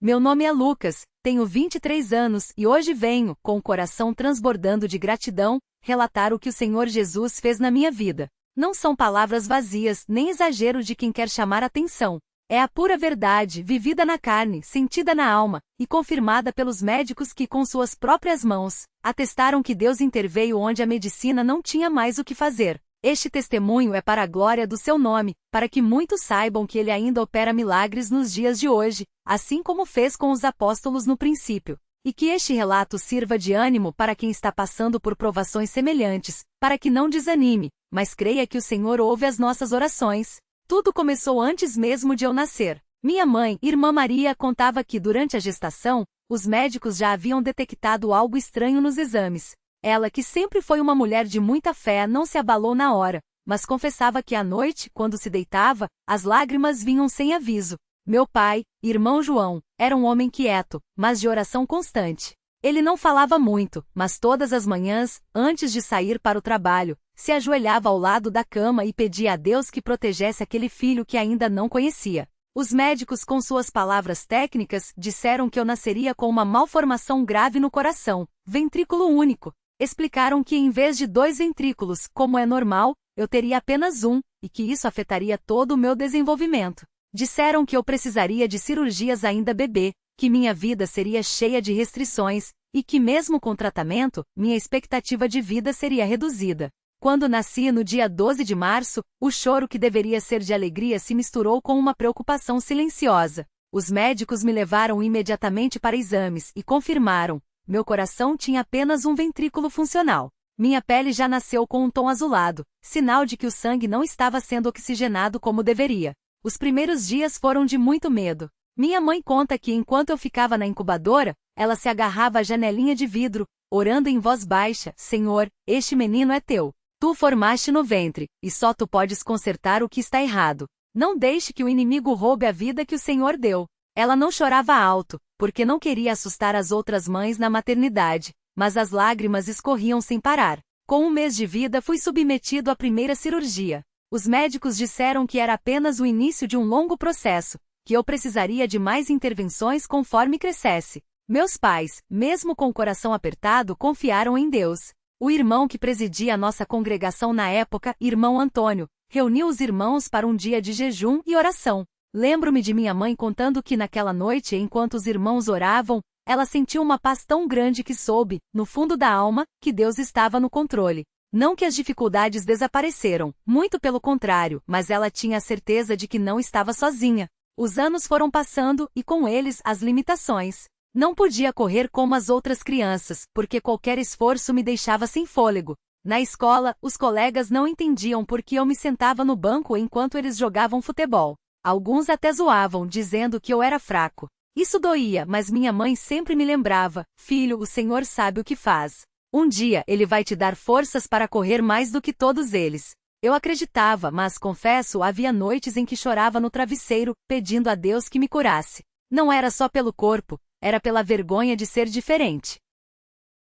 Meu nome é Lucas, tenho 23 anos e hoje venho, com o coração transbordando de gratidão, relatar o que o Senhor Jesus fez na minha vida. Não são palavras vazias, nem exagero de quem quer chamar atenção. É a pura verdade, vivida na carne, sentida na alma, e confirmada pelos médicos que, com suas próprias mãos, atestaram que Deus interveio onde a medicina não tinha mais o que fazer. Este testemunho é para a glória do seu nome, para que muitos saibam que ele ainda opera milagres nos dias de hoje, assim como fez com os apóstolos no princípio. E que este relato sirva de ânimo para quem está passando por provações semelhantes, para que não desanime, mas creia que o Senhor ouve as nossas orações. Tudo começou antes mesmo de eu nascer. Minha mãe, Irmã Maria, contava que durante a gestação, os médicos já haviam detectado algo estranho nos exames. Ela, que sempre foi uma mulher de muita fé, não se abalou na hora, mas confessava que à noite, quando se deitava, as lágrimas vinham sem aviso. Meu pai, irmão João, era um homem quieto, mas de oração constante. Ele não falava muito, mas todas as manhãs, antes de sair para o trabalho, se ajoelhava ao lado da cama e pedia a Deus que protegesse aquele filho que ainda não conhecia. Os médicos, com suas palavras técnicas, disseram que eu nasceria com uma malformação grave no coração, ventrículo único. Explicaram que em vez de 2 ventrículos, como é normal, eu teria apenas um, e que isso afetaria todo o meu desenvolvimento. Disseram que eu precisaria de cirurgias ainda bebê, que minha vida seria cheia de restrições, e que mesmo com tratamento, minha expectativa de vida seria reduzida. Quando nasci no dia 12 de março, o choro que deveria ser de alegria se misturou com uma preocupação silenciosa. Os médicos me levaram imediatamente para exames e confirmaram: meu coração tinha apenas um ventrículo funcional. Minha pele já nasceu com um tom azulado, sinal de que o sangue não estava sendo oxigenado como deveria. Os primeiros dias foram de muito medo. Minha mãe conta que enquanto eu ficava na incubadora, ela se agarrava à janelinha de vidro, orando em voz baixa: Senhor, este menino é teu. Tu o formaste no ventre, e só tu podes consertar o que está errado. Não deixe que o inimigo roube a vida que o Senhor deu. Ela não chorava alto, porque não queria assustar as outras mães na maternidade, mas as lágrimas escorriam sem parar. Com 1 mês de vida fui submetido à primeira cirurgia. Os médicos disseram que era apenas o início de um longo processo, que eu precisaria de mais intervenções conforme crescesse. Meus pais, mesmo com o coração apertado, confiaram em Deus. O irmão que presidia a nossa congregação na época, irmão Antônio, reuniu os irmãos para um dia de jejum e oração. Lembro-me de minha mãe contando que naquela noite, enquanto os irmãos oravam, ela sentiu uma paz tão grande que soube, no fundo da alma, que Deus estava no controle. Não que as dificuldades desapareceram, muito pelo contrário, mas ela tinha a certeza de que não estava sozinha. Os anos foram passando, e com eles as limitações. Não podia correr como as outras crianças, porque qualquer esforço me deixava sem fôlego. Na escola, os colegas não entendiam por que eu me sentava no banco enquanto eles jogavam futebol. Alguns até zoavam, dizendo que eu era fraco. Isso doía, mas minha mãe sempre me lembrava: filho, o Senhor sabe o que faz. Um dia, Ele vai te dar forças para correr mais do que todos eles. Eu acreditava, mas confesso, havia noites em que chorava no travesseiro, pedindo a Deus que me curasse. Não era só pelo corpo, era pela vergonha de ser diferente.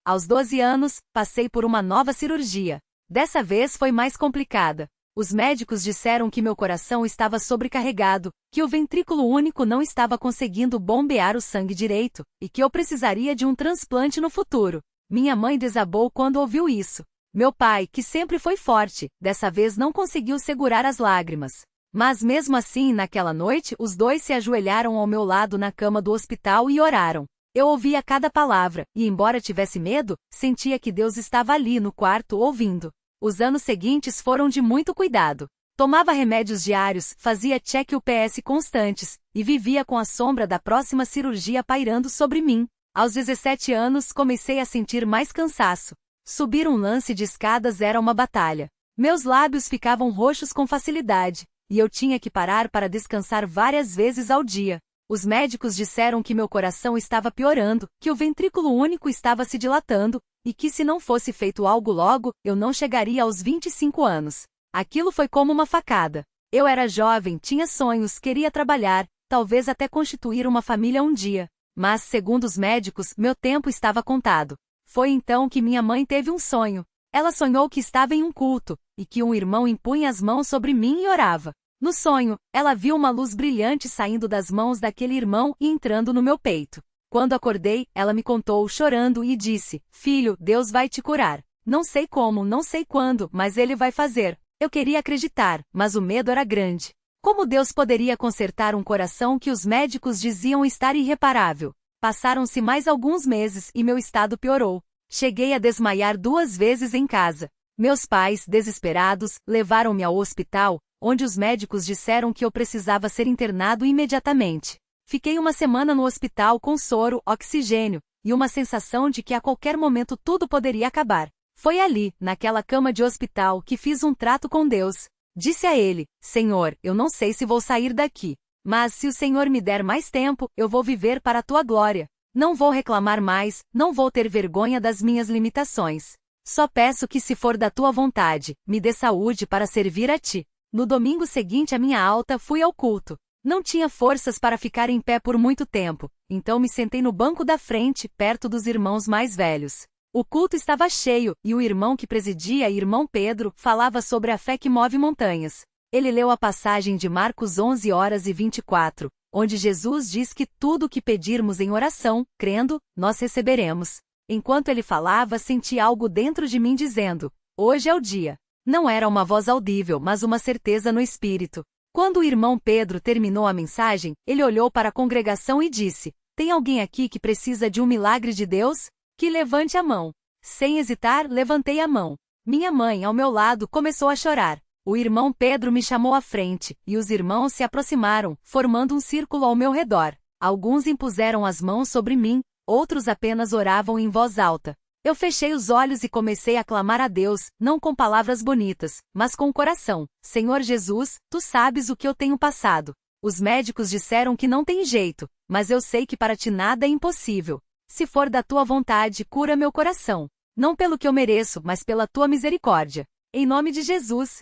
Aos 12 anos, passei por uma nova cirurgia. Dessa vez foi mais complicada. Os médicos disseram que meu coração estava sobrecarregado, que o ventrículo único não estava conseguindo bombear o sangue direito, e que eu precisaria de um transplante no futuro. Minha mãe desabou quando ouviu isso. Meu pai, que sempre foi forte, dessa vez não conseguiu segurar as lágrimas. Mas mesmo assim, naquela noite, os dois se ajoelharam ao meu lado na cama do hospital e oraram. Eu ouvia cada palavra, e embora tivesse medo, sentia que Deus estava ali no quarto ouvindo. Os anos seguintes foram de muito cuidado. Tomava remédios diários, fazia check-ups constantes, e vivia com a sombra da próxima cirurgia pairando sobre mim. Aos 17 anos, comecei a sentir mais cansaço. Subir um lance de escadas era uma batalha. Meus lábios ficavam roxos com facilidade, e eu tinha que parar para descansar várias vezes ao dia. Os médicos disseram que meu coração estava piorando, que o ventrículo único estava se dilatando, e que se não fosse feito algo logo, eu não chegaria aos 25 anos. Aquilo foi como uma facada. Eu era jovem, tinha sonhos, queria trabalhar, talvez até constituir uma família um dia. Mas, segundo os médicos, meu tempo estava contado. Foi então que minha mãe teve um sonho. Ela sonhou que estava em um culto, e que um irmão impunha as mãos sobre mim e orava. No sonho, ela viu uma luz brilhante saindo das mãos daquele irmão e entrando no meu peito. Quando acordei, ela me contou chorando e disse: "Filho, Deus vai te curar. Não sei como, não sei quando, mas Ele vai fazer." Eu queria acreditar, mas o medo era grande. Como Deus poderia consertar um coração que os médicos diziam estar irreparável? Passaram-se mais alguns meses e meu estado piorou. Cheguei a desmaiar 2 vezes em casa. Meus pais, desesperados, levaram-me ao hospital, onde os médicos disseram que eu precisava ser internado imediatamente. Fiquei uma semana no hospital com soro, oxigênio, e uma sensação de que a qualquer momento tudo poderia acabar. Foi ali, naquela cama de hospital, que fiz um trato com Deus. Disse a Ele: "Senhor, eu não sei se vou sair daqui. Mas se o Senhor me der mais tempo, eu vou viver para a Tua glória. Não vou reclamar mais, não vou ter vergonha das minhas limitações. Só peço que, se for da Tua vontade, me dê saúde para servir a Ti." No domingo seguinte à minha alta, fui ao culto. Não tinha forças para ficar em pé por muito tempo, então me sentei no banco da frente, perto dos irmãos mais velhos. O culto estava cheio, e o irmão que presidia, irmão Pedro, falava sobre a fé que move montanhas. Ele leu a passagem de Marcos 11:24, onde Jesus diz que tudo o que pedirmos em oração, crendo, nós receberemos. Enquanto ele falava, senti algo dentro de mim dizendo: "Hoje é o dia." Não era uma voz audível, mas uma certeza no espírito. Quando o irmão Pedro terminou a mensagem, ele olhou para a congregação e disse: "Tem alguém aqui que precisa de um milagre de Deus? Que levante a mão." Sem hesitar, levantei a mão. Minha mãe, ao meu lado, começou a chorar. O irmão Pedro me chamou à frente, e os irmãos se aproximaram, formando um círculo ao meu redor. Alguns impuseram as mãos sobre mim, outros apenas oravam em voz alta. Eu fechei os olhos e comecei a clamar a Deus, não com palavras bonitas, mas com o coração. "Senhor Jesus, Tu sabes o que eu tenho passado. Os médicos disseram que não tem jeito, mas eu sei que para Ti nada é impossível. Se for da Tua vontade, cura meu coração. Não pelo que eu mereço, mas pela Tua misericórdia. Em nome de Jesus."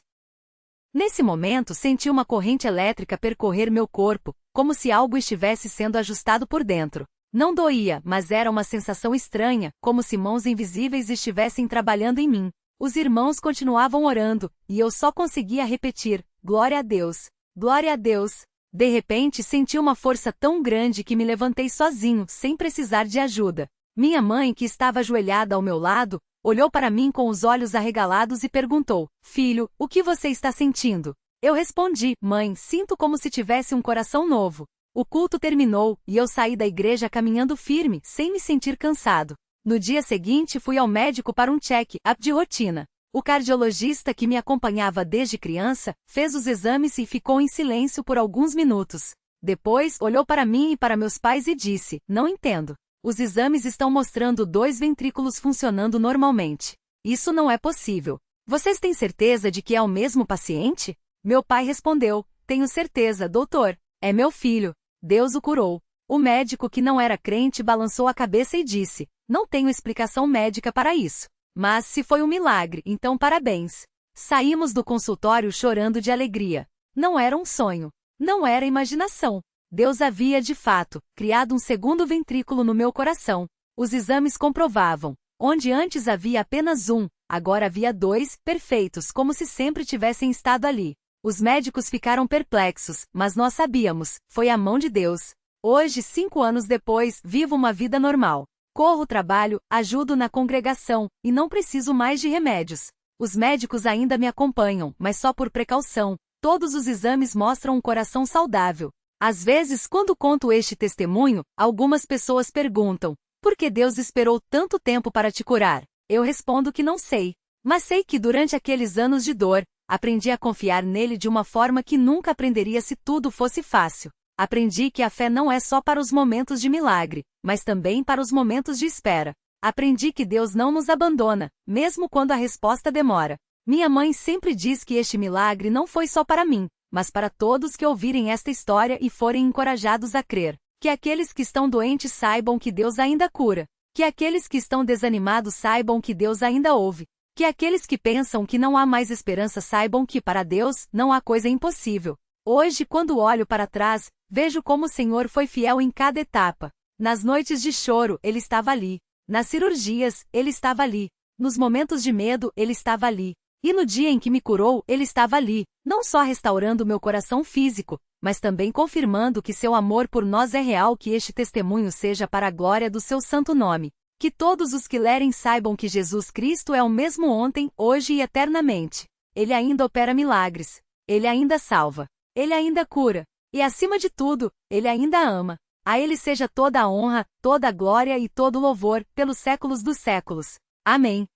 Nesse momento senti uma corrente elétrica percorrer meu corpo, como se algo estivesse sendo ajustado por dentro. Não doía, mas era uma sensação estranha, como se mãos invisíveis estivessem trabalhando em mim. Os irmãos continuavam orando, e eu só conseguia repetir: "Glória a Deus! Glória a Deus!" De repente senti uma força tão grande que me levantei sozinho, sem precisar de ajuda. Minha mãe, que estava ajoelhada ao meu lado, olhou para mim com os olhos arregalados e perguntou: "Filho, o que você está sentindo?" Eu respondi: "Mãe, sinto como se tivesse um coração novo." O culto terminou, e eu saí da igreja caminhando firme, sem me sentir cansado. No dia seguinte fui ao médico para um check-up de rotina. O cardiologista, que me acompanhava desde criança, fez os exames e ficou em silêncio por alguns minutos. Depois, olhou para mim e para meus pais e disse: "Não entendo. Os exames estão mostrando 2 ventrículos funcionando normalmente. Isso não é possível. Vocês têm certeza de que é o mesmo paciente?" Meu pai respondeu: "Tenho certeza, doutor. É meu filho. Deus o curou." O médico, que não era crente, balançou a cabeça e disse: "Não tenho explicação médica para isso. Mas se foi um milagre, então parabéns." Saímos do consultório chorando de alegria. Não era um sonho. Não era imaginação. Deus havia, de fato, criado um segundo ventrículo no meu coração. Os exames comprovavam. Onde antes havia apenas um, agora havia 2, perfeitos, como se sempre tivessem estado ali. Os médicos ficaram perplexos, mas nós sabíamos: foi a mão de Deus. Hoje, 5 anos depois, vivo uma vida normal. Corro, trabalho, ajudo na congregação, e não preciso mais de remédios. Os médicos ainda me acompanham, mas só por precaução. Todos os exames mostram um coração saudável. Às vezes, quando conto este testemunho, algumas pessoas perguntam: "Por que Deus esperou tanto tempo para te curar?" Eu respondo que não sei. Mas sei que durante aqueles anos de dor, aprendi a confiar nele de uma forma que nunca aprenderia se tudo fosse fácil. Aprendi que a fé não é só para os momentos de milagre, mas também para os momentos de espera. Aprendi que Deus não nos abandona, mesmo quando a resposta demora. Minha mãe sempre diz que este milagre não foi só para mim, mas para todos que ouvirem esta história e forem encorajados a crer. Que aqueles que estão doentes saibam que Deus ainda cura. Que aqueles que estão desanimados saibam que Deus ainda ouve. Que aqueles que pensam que não há mais esperança saibam que para Deus não há coisa impossível. Hoje, quando olho para trás, vejo como o Senhor foi fiel em cada etapa. Nas noites de choro, Ele estava ali. Nas cirurgias, Ele estava ali. Nos momentos de medo, Ele estava ali. E no dia em que me curou, Ele estava ali, não só restaurando meu coração físico, mas também confirmando que seu amor por nós é real. Que este testemunho seja para a glória do seu santo nome. Que todos os que lerem saibam que Jesus Cristo é o mesmo ontem, hoje e eternamente. Ele ainda opera milagres. Ele ainda salva. Ele ainda cura. E acima de tudo, Ele ainda ama. A Ele seja toda a honra, toda a glória e todo o louvor, pelos séculos dos séculos. Amém.